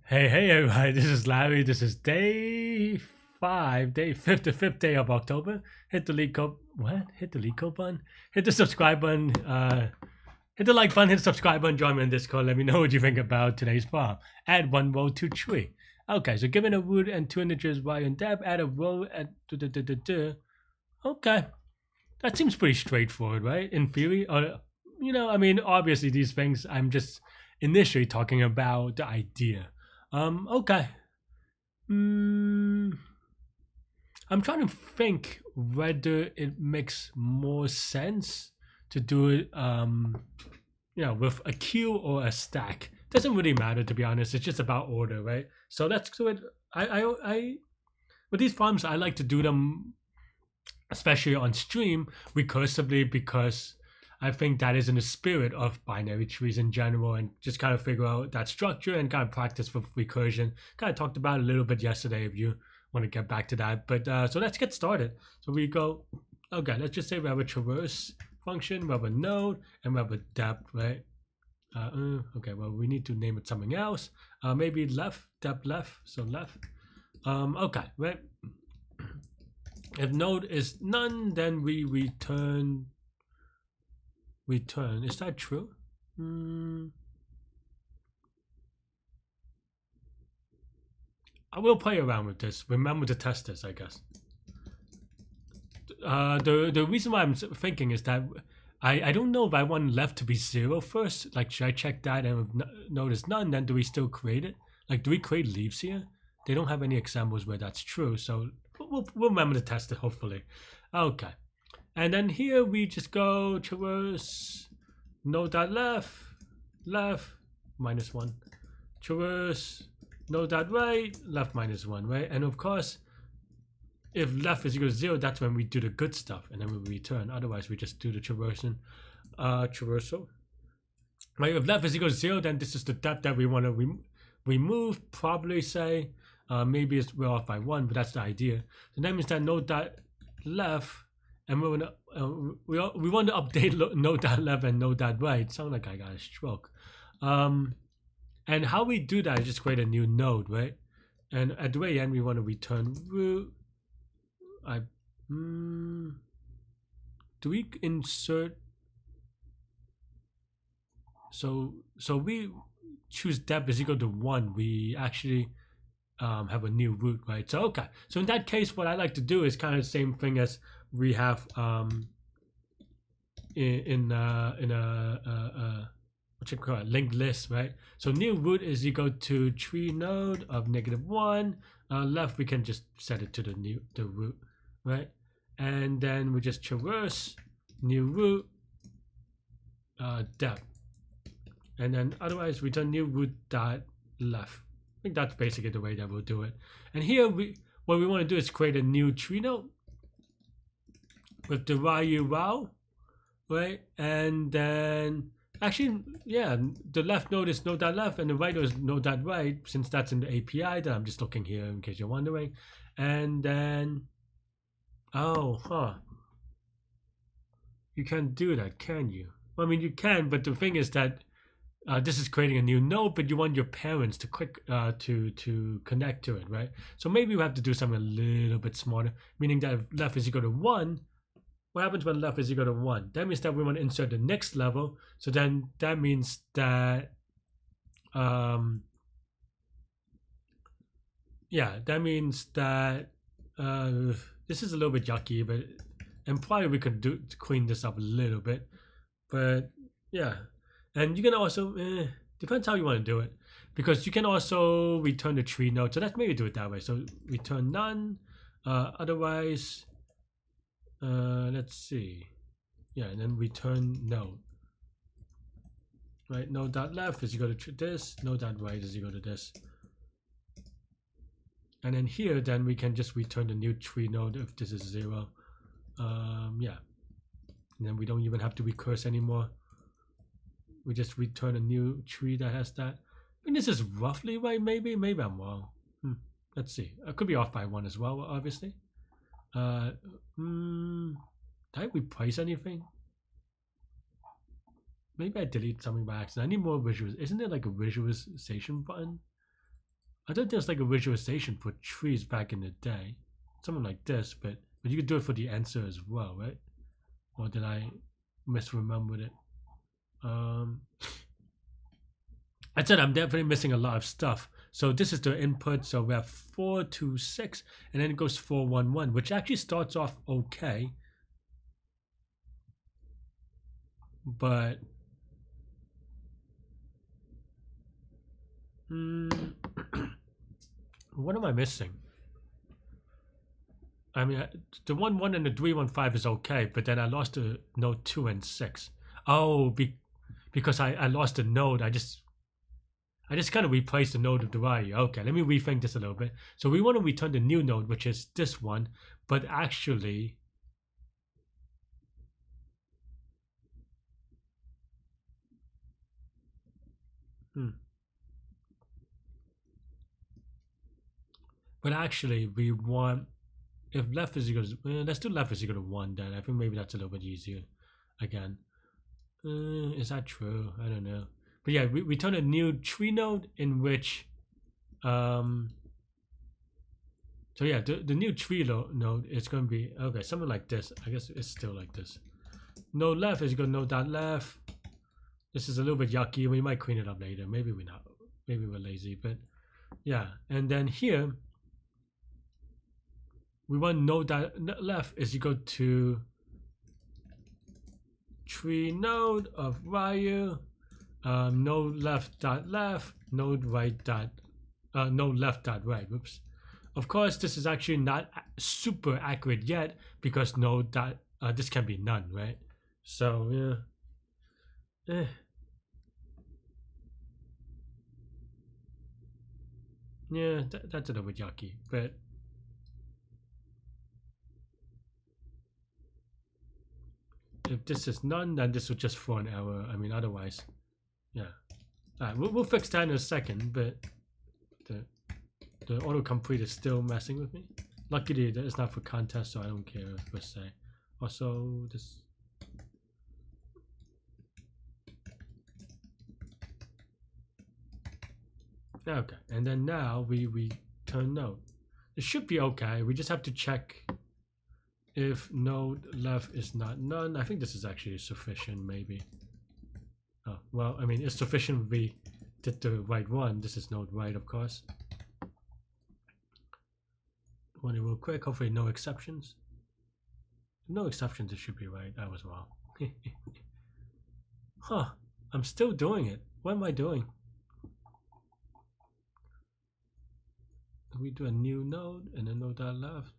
Hey everybody, this is Larry. This is the fifth day of October. Hit the Leetcode, what? Hit the Leetcode button? Hit the subscribe button, hit the like button, hit the subscribe button, join me in Discord. Let me know what you think about today's problem. Add one row to tree. Okay, so given a root and two integers y and depth, add a row at Okay, that seems pretty straightforward, right? In theory, or obviously these things I'm just initially talking about the idea. Okay. Mm, I'm trying to think whether it makes more sense to do it, with a queue or a stack. Doesn't really matter, to be honest. It's just about order, right? So let's do it. I with these farms, I like to do them, especially on stream, recursively because I think that is in the spirit of binary trees in general, and just kind of figure out that structure and kind of practice with recursion. Kind of talked about it a little bit yesterday if you want to get back to that. But so let's get started. So we go, okay, let's just say we have a traverse function, we have a node, and we have a depth, right? Okay, well, we need to name it something else. Maybe left, depth left, so left. Okay, right. If node is none, then we return. Is that true? I will play around with this. Remember to test this, I guess. The reason why I'm thinking is that I don't know if I want left to be 0 first. Like, should I check that, and if node is none, then do we still create it? Like, do we create leaves here? They don't have any examples where that's true, so we'll remember to test it, hopefully. Okay. And then here we just go traverse, node dot left, -1. Traverse, node dot right, left -1, right? And of course, if left is equal to 0, that's when we do the good stuff, and then we return. Otherwise, we just do the traversal. Right, if left is equal to 0, then this is the depth that we want to remove. Probably say, maybe we're off by 1, but that's the idea. So that means that node dot left, and we want to update node dot left and node dot right. Sound like I got a stroke. And how we do that is just create a new node, right? And at the very end, we want to return root. Do we insert? So we choose depth is equal to 1. We actually have a new root, right? So okay. So in that case, what I like to do is kind of the same thing as we have in a what you call it, linked list, right? So new root is equal to tree node of -1. Left, we can just set it to the root, right? And then we just traverse new root depth, and then otherwise return new root dot left. I think that's basically the way that we'll do it. And here what we want to do is create a new tree node with the YU right? And then actually, yeah, the left node is node dot left, and the right node is node dot right, since that's in the API. That I'm just looking here in case you're wondering. And then, you can't do that, can you? Well, I mean, you can, but the thing is that this is creating a new node, but you want your parents to click to connect to it, right? So maybe we have to do something a little bit smarter, meaning that if left is equal to 1, what happens when left is equal to 1? That means that we want to insert the next level. So then that means that, that means that this is a little bit yucky, but and probably we could do to clean this up a little bit. But yeah, and you can also depends how you want to do it, because you can also return the tree node. So let's maybe do it that way. So return none. Otherwise, let's see. Yeah, and then return node. Right, node dot left is equal to this. Node dot right is equal to this. And then here, then we can just return the new tree node if this is 0. Yeah. And then we don't even have to recurse anymore. We just return a new tree that has that. I mean, this is roughly right, maybe I'm wrong. Let's see. I could be off by 1 as well, obviously. Did I replace anything? Maybe I delete something by accident. I need more visuals. Isn't there like a visualization button? I thought there was like a visualization for trees back in the day, something like this, but you could do it for the answer as well, right? Or did I misremember it? I said I'm definitely missing a lot of stuff. So this is the input. So we have 426, and then it goes 411, which actually starts off okay, but what am I missing? I mean, the 1 1 and the 315 is okay, but then I lost the node 2 and 6. Oh, because I lost the node. I just kind of replaced the node of the value. Okay, let me rethink this a little bit. So we want to return the new node, which is this one, but actually, we want, if left is equal to, let's do left is equal to 1 then. I think maybe that's a little bit easier again. Is that true? I don't know. But yeah, we turn a new tree node in which, so yeah, the new tree node is going to be, okay, something like this. I guess it's still like this. Node left is equal to node dot left. This is a little bit yucky. We might clean it up later. Maybe we're not. Maybe we're lazy, but yeah. And then here, we want node dot left is equal to tree node of value, node left dot left, node right dot, node left dot right. Whoops. Of course, this is actually not super accurate yet because node dot this can be none, right? So yeah. Yeah, that's a little bit yucky, but if this is none, then this will just throw an error. I mean, otherwise, yeah. All right, we'll fix that in a second, but the autocomplete is still messing with me. Luckily, it's not for contest, so I don't care per se. Also, this. Okay, and then now we turn node. It should be okay. We just have to check if node left is not none. I think this is actually sufficient, maybe. Oh, well, I mean, it's sufficient if we did the right one. This is node right, of course. Run it real quick. Hopefully no exceptions. No exceptions, it should be right. I was wrong. Huh, I'm still doing it. What am I doing? We do a new node and then node dot left.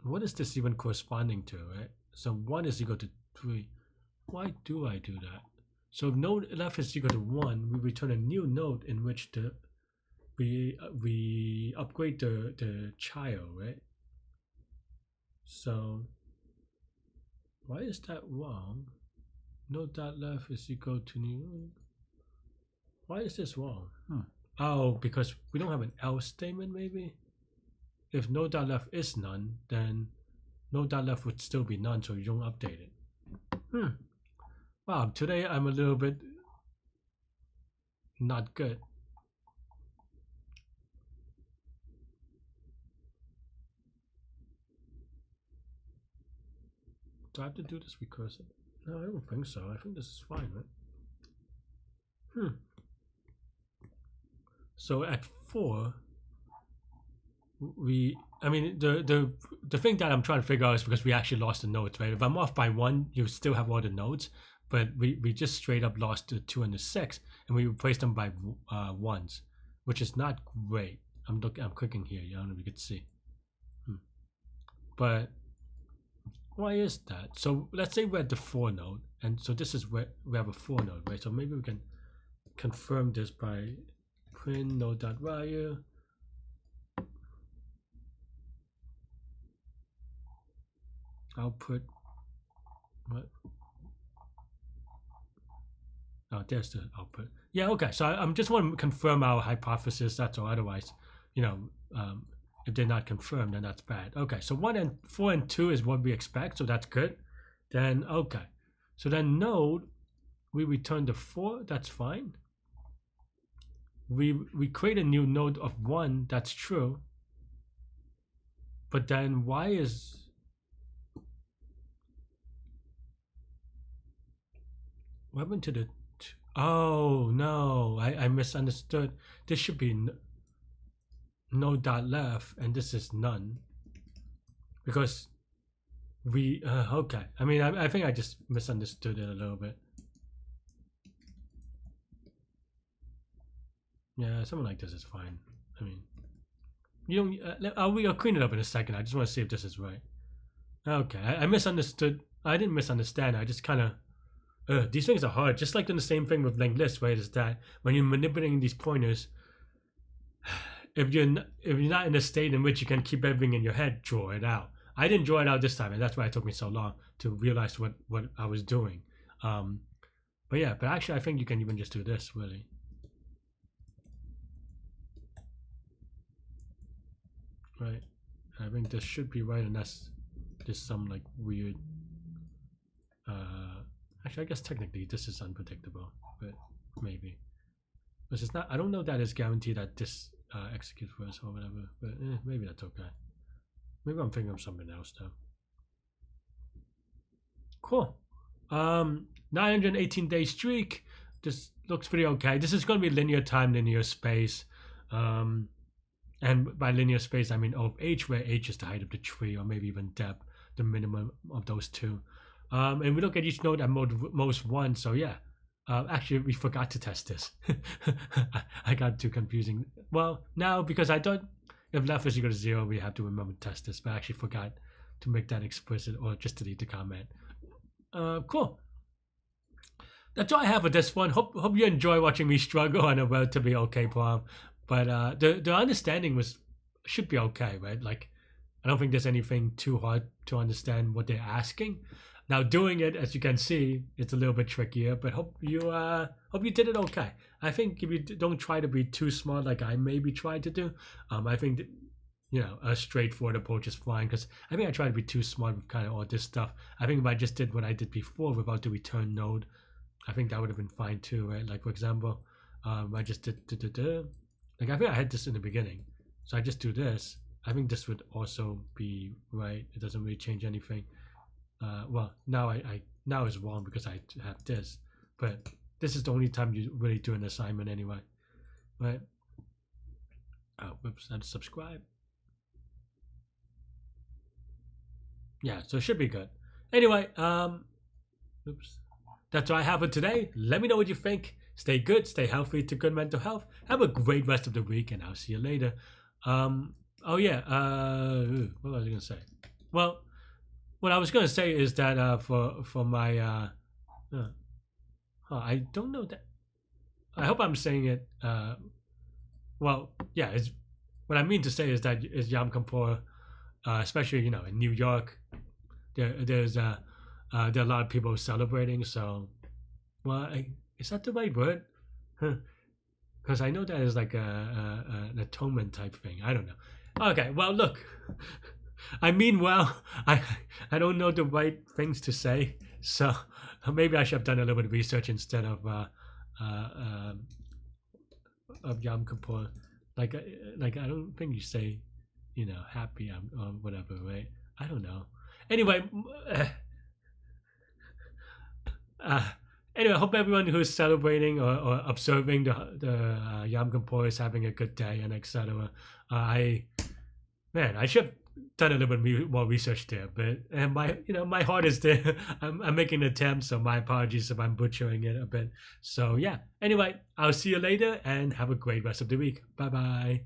What is this even corresponding to, right? So 1 is equal to 3. Why do I do that? So if node left is equal to 1, we return a new node in which we upgrade the child, right? So why is that wrong? Node dot left is equal to new. Why is this wrong? Oh, because we don't have an else statement, maybe? If node dot left is none, then node dot left would still be none, so you don't update it. Wow, today I'm a little bit not good. Do I have to do this recursive? No, I don't think so. I think this is fine, right? So at 4, I mean, the thing that I'm trying to figure out is because we actually lost the nodes, right? If I'm off by 1, you still have all the nodes, but we just straight up lost the 2 and the 6, and we replaced them by 1s, which is not great. I'm clicking here. I don't know if you can see. But why is that? So let's say we're at the 4 node, and so this is where we have a 4 node, right? So maybe we can confirm this by print node.value. Output. What? Oh, there's the output. Yeah, okay. So I'm just want to confirm our hypothesis. That's all. Otherwise, if they're not confirmed, then that's bad. Okay, so 4 and 2 is what we expect, so that's good. Then okay, so then node, we return the 4. That's fine. we create a new node of 1. That's true. But then why is what happened to the oh no, I misunderstood. This should be no dot left and this is none because we okay. I mean, I think I just misunderstood it a little bit. Yeah, something like this is fine. I mean, you don't. We'll clean it up in a second. I just want to see if this is right. Okay, I misunderstood. I didn't misunderstand. I just kind of. These things are hard. Just like in the same thing with linked lists, right? Is that when you're manipulating these pointers, if you're not in a state in which you can keep everything in your head, draw it out. I didn't draw it out this time, and that's why it took me so long to realize what I was doing. But yeah, but actually, I think you can even just do this really. Right, I think this should be right unless there's some like weird actually I guess technically this is unpredictable, but maybe this is not. I don't know that it's guaranteed that this executes for us or whatever, but maybe that's okay. Maybe I'm thinking of something else though. Cool. 918-day streak. This looks pretty okay. This is going to be linear time, linear space. And by linear space, I mean of h, where h is the height of the tree, or maybe even depth, the minimum of those two. And we look at each node at most 1. So yeah, actually we forgot to test this. I got too confusing. Well, now because I thought if left is equal to 0, we have to remember to test this, but I actually forgot to make that explicit or just delete the comment. Cool. That's all I have for this one. Hope you enjoy watching me struggle on a relatively okay problem. But the understanding should be okay, right? Like, I don't think there's anything too hard to understand what they're asking. Now, doing it, as you can see, it's a little bit trickier. But hope you did it okay. I think if you don't try to be too smart, like I maybe tried to do, I think that, a straightforward approach is fine. Because I think I tried to be too smart with kind of all this stuff. I think if I just did what I did before without the return node, I think that would have been fine too, right? Like for example, I just did. Like I think I had this in the beginning, so I just do this. I think this would also be right. It doesn't really change anything. Well, now now is wrong because I have this, but this is the only time you really do an assignment anyway, right? Oh, whoops! I had to subscribe. Yeah, so it should be good. Anyway, oops. That's all I have for today. Let me know what you think. Stay good, stay healthy, to good mental health. Have a great rest of the week, and I'll see you later. Oh yeah, what was I gonna say? Well, what I was gonna say is that for my I don't know that. I hope I'm saying it. Well, yeah. What I mean to say is that is Yom Kippur, especially in New York, there are a lot of people celebrating. So, well, is that the right word? Because I know that is like an atonement type thing. I don't know. Okay, well, look. I mean, well, I don't know the right things to say, so maybe I should have done a little bit of research instead of Yom Kippur. Like I don't think you say, happy or whatever, right? I don't know. Anyway. Anyway, I hope everyone who's celebrating or observing the Yom Kippur is having a good day and etc. I should have done a little bit more research there, but my heart is there. I'm making an attempt, so my apologies if I'm butchering it a bit. So yeah. Anyway, I'll see you later and have a great rest of the week. Bye bye.